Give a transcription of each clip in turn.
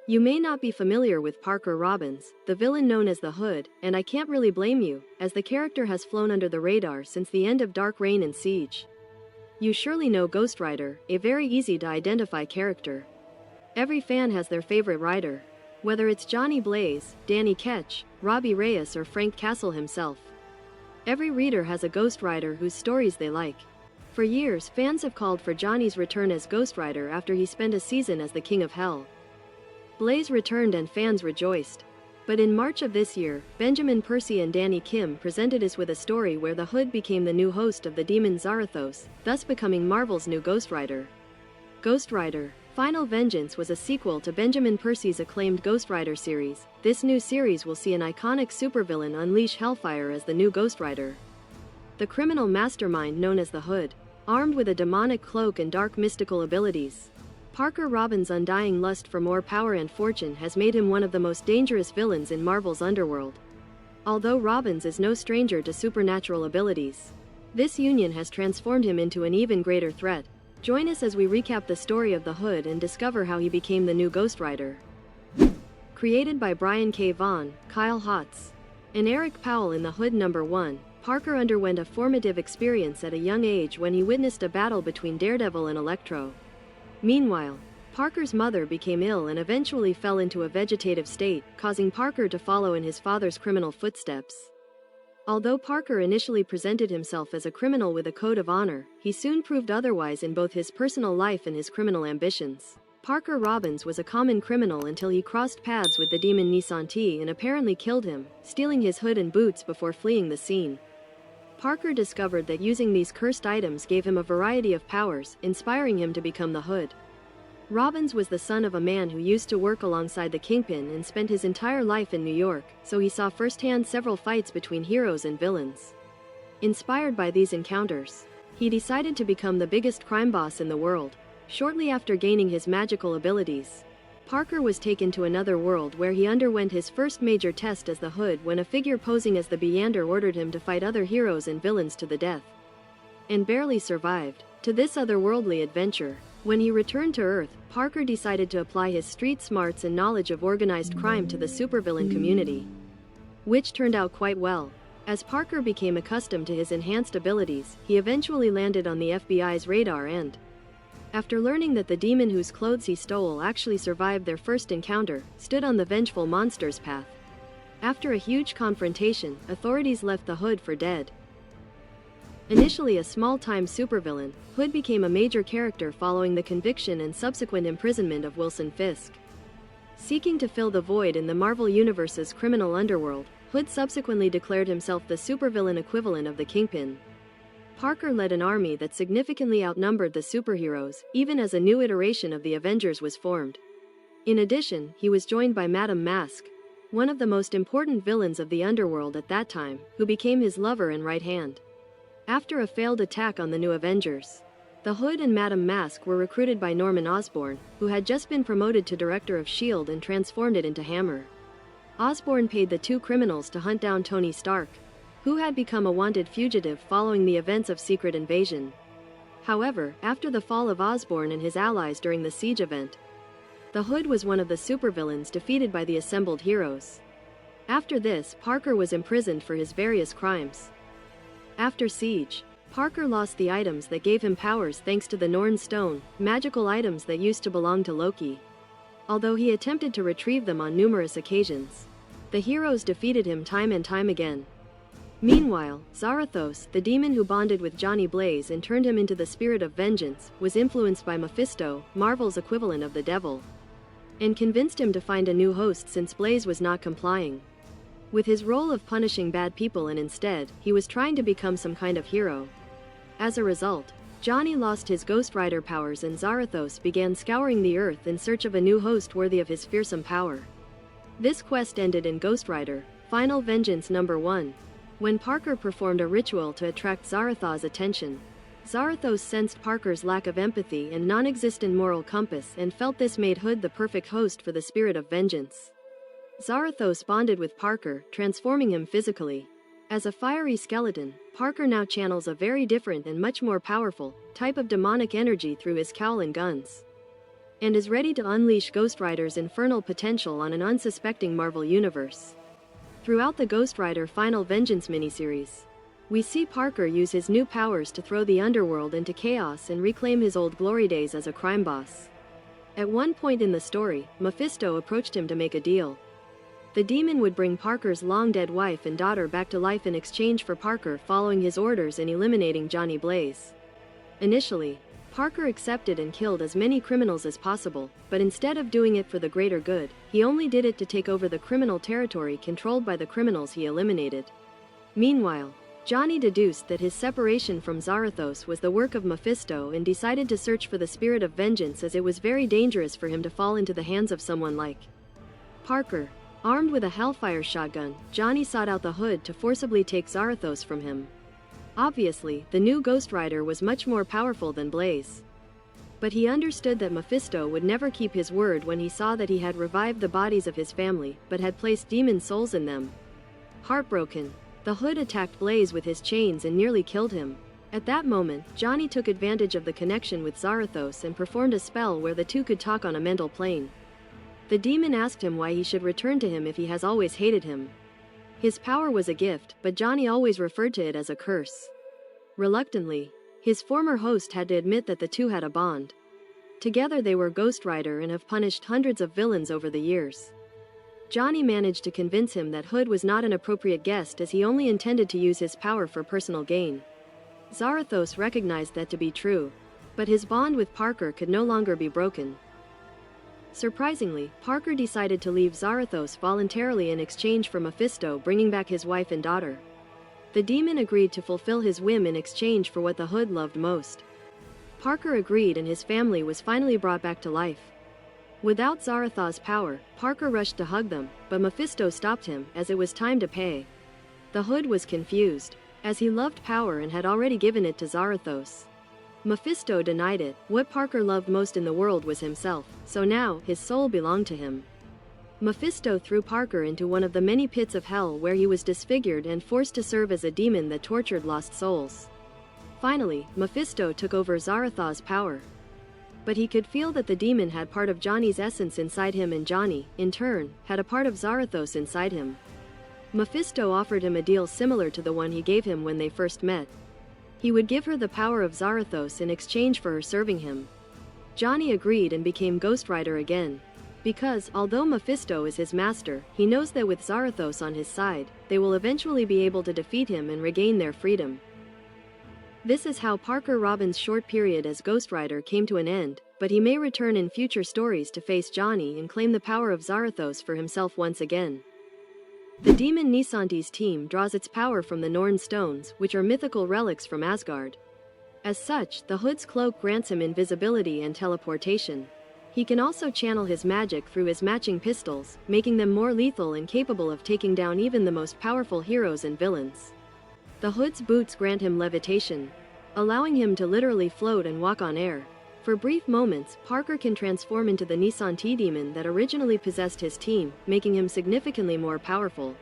You may not be familiar with Parker Robbins, the villain known as the Hood, and I can't really blame you, as the character has flown under the radar since the end of Dark Reign and Siege. You surely know Ghost Rider, a very easy to identify character. Every fan has their favorite rider. Whether it's Johnny Blaze, Danny Ketch, Robbie Reyes or Frank Castle himself. Every reader has a Ghost Rider whose stories they like. For years, fans have called for Johnny's return as Ghost Rider after he spent a season as the King of Hell. Blaze returned and fans rejoiced. But in March of this year, Benjamin Percy and Danny Kim presented us with a story where the Hood became the new host of the demon Zarathos, thus becoming Marvel's new Ghost Rider. Ghost Rider: Final Vengeance was a sequel to Benjamin Percy's acclaimed Ghost Rider series. This new series will see an iconic supervillain unleash hellfire as the new Ghost Rider. The criminal mastermind known as the Hood, armed with a demonic cloak and dark mystical abilities. Parker Robbins' undying lust for more power and fortune has made him one of the most dangerous villains in Marvel's underworld. Although Robbins is no stranger to supernatural abilities, this union has transformed him into an even greater threat. Join us as we recap the story of the Hood and discover how he became the new Ghost Rider. Created by Brian K. Vaughan, Kyle Hotz, and Eric Powell in The Hood #1, Parker underwent a formative experience at a young age when he witnessed a battle between Daredevil and Electro. Meanwhile, Parker's mother became ill and eventually fell into a vegetative state, causing Parker to follow in his father's criminal footsteps. Although Parker initially presented himself as a criminal with a code of honor, he soon proved otherwise in both his personal life and his criminal ambitions. Parker Robbins was a common criminal until he crossed paths with the demon Nissan T and apparently killed him, stealing his hood and boots before fleeing the scene. Parker discovered that using these cursed items gave him a variety of powers, inspiring him to become the Hood. Robbins was the son of a man who used to work alongside the Kingpin and spent his entire life in New York, so he saw firsthand several fights between heroes and villains. Inspired by these encounters, he decided to become the biggest crime boss in the world. Shortly after gaining his magical abilities, Parker was taken to another world where he underwent his first major test as the Hood when a figure posing as the Beyonder ordered him to fight other heroes and villains to the death. And barely survived. To this otherworldly adventure, when he returned to Earth, Parker decided to apply his street smarts and knowledge of organized crime to the supervillain community. Which turned out quite well. As Parker became accustomed to his enhanced abilities, he eventually landed on the FBI's radar and, after learning that the demon whose clothes he stole actually survived their first encounter, stood on the vengeful monster's path. After a huge confrontation, authorities left the Hood for dead. Initially a small-time supervillain, Hood became a major character following the conviction and subsequent imprisonment of Wilson Fisk. Seeking to fill the void in the Marvel Universe's criminal underworld, Hood subsequently declared himself the supervillain equivalent of the Kingpin. Parker led an army that significantly outnumbered the superheroes, even as a new iteration of the Avengers was formed. In addition, he was joined by Madame Mask, one of the most important villains of the underworld at that time, who became his lover and right hand. After a failed attack on the new Avengers, the Hood and Madame Mask were recruited by Norman Osborn, who had just been promoted to director of S.H.I.E.L.D. and transformed it into Hammer. Osborn paid the two criminals to hunt down Tony Stark, who had become a wanted fugitive following the events of Secret Invasion. However, after the fall of Osborn and his allies during the Siege event, the Hood was one of the supervillains defeated by the assembled heroes. After this, Parker was imprisoned for his various crimes. After Siege, Parker lost the items that gave him powers thanks to the Norn Stone, magical items that used to belong to Loki. Although he attempted to retrieve them on numerous occasions, the heroes defeated him time and time again. Meanwhile, Zarathos, the demon who bonded with Johnny Blaze and turned him into the spirit of vengeance, was influenced by Mephisto, Marvel's equivalent of the devil, and convinced him to find a new host since Blaze was not complying with his role of punishing bad people, and instead, he was trying to become some kind of hero. As a result, Johnny lost his Ghost Rider powers and Zarathos began scouring the earth in search of a new host worthy of his fearsome power. This quest ended in Ghost Rider: Final Vengeance #1. When Parker performed a ritual to attract Zarathos' attention. Zarathos sensed Parker's lack of empathy and non-existent moral compass and felt this made Hood the perfect host for the spirit of vengeance. Zarathos bonded with Parker, transforming him physically. As a fiery skeleton, Parker now channels a very different and much more powerful type of demonic energy through his cowl and guns. and is ready to unleash Ghost Rider's infernal potential on an unsuspecting Marvel universe. Throughout the Ghost Rider Final Vengeance miniseries, we see Parker use his new powers to throw the underworld into chaos and reclaim his old glory days as a crime boss. At one point in the story, Mephisto approached him to make a deal. The demon would bring Parker's long-dead wife and daughter back to life in exchange for Parker following his orders and eliminating Johnny Blaze. Initially, Parker accepted and killed as many criminals as possible, but instead of doing it for the greater good, he only did it to take over the criminal territory controlled by the criminals he eliminated. Meanwhile, Johnny deduced that his separation from Zarathos was the work of Mephisto and decided to search for the spirit of vengeance, as it was very dangerous for him to fall into the hands of someone like Parker. Armed with a Hellfire shotgun, Johnny sought out the Hood to forcibly take Zarathos from him. Obviously, the new Ghost Rider was much more powerful than Blaze. But he understood that Mephisto would never keep his word when he saw that he had revived the bodies of his family, but had placed demon souls in them. Heartbroken, the Hood attacked Blaze with his chains and nearly killed him. At that moment, Johnny took advantage of the connection with Zarathos and performed a spell where the two could talk on a mental plane. The demon asked him why he should return to him if he has always hated him. His power was a gift, but Johnny always referred to it as a curse. Reluctantly, his former host had to admit that the two had a bond. Together they were Ghost Rider and have punished hundreds of villains over the years. Johnny managed to convince him that Hood was not an appropriate guest, as he only intended to use his power for personal gain. Zarathos recognized that to be true, but his bond with Parker could no longer be broken. Surprisingly, Parker decided to leave Zarathos voluntarily in exchange for Mephisto bringing back his wife and daughter. The demon agreed to fulfill his whim in exchange for what the Hood loved most. Parker agreed and his family was finally brought back to life. Without Zarathos' power, Parker rushed to hug them, but Mephisto stopped him, as it was time to pay. The Hood was confused, as he loved power and had already given it to Zarathos. Mephisto denied it. What Parker loved most in the world was himself, so now his soul belonged to him. Mephisto threw Parker into one of the many pits of hell where he was disfigured and forced to serve as a demon that tortured lost souls. Finally, Mephisto took over Zarathos' power. But he could feel that the demon had part of Johnny's essence inside him, and Johnny, in turn, had a part of Zarathos inside him. Mephisto offered him a deal similar to the one he gave him when they first met. He would give her the power of Zarathos in exchange for her serving him. Johnny agreed and became Ghost Rider again. Because, although Mephisto is his master, he knows that with Zarathos on his side, they will eventually be able to defeat him and regain their freedom. This is how Parker Robbins' short period as Ghost Rider came to an end, but he may return in future stories to face Johnny and claim the power of Zarathos for himself once again. The demon Nisanti's team draws its power from the Norn stones, which are mythical relics from Asgard. As such, the Hood's cloak grants him invisibility and teleportation. He can also channel his magic through his matching pistols, making them more lethal and capable of taking down even the most powerful heroes and villains. The Hood's boots grant him levitation, allowing him to literally float and walk on air. For brief moments, Parker can transform into the Nisanti demon that originally possessed his team, making him significantly more powerful.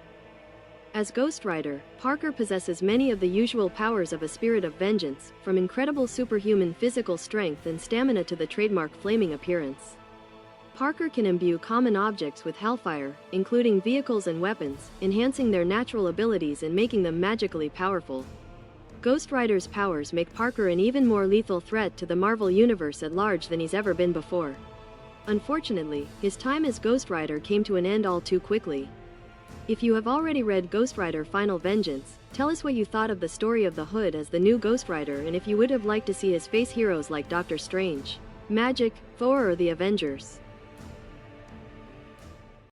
As Ghost Rider, Parker possesses many of the usual powers of a spirit of vengeance, from incredible superhuman physical strength and stamina to the trademark flaming appearance. Parker can imbue common objects with hellfire, including vehicles and weapons, enhancing their natural abilities and making them magically powerful. Ghost Rider's powers make Parker an even more lethal threat to the Marvel Universe at large than he's ever been before. Unfortunately, his time as Ghost Rider came to an end all too quickly. If you have already read Ghost Rider Final Vengeance, tell us what you thought of the story of the Hood as the new Ghost Rider, and if you would have liked to see his face heroes like Doctor Strange, Magic, Thor, or the Avengers.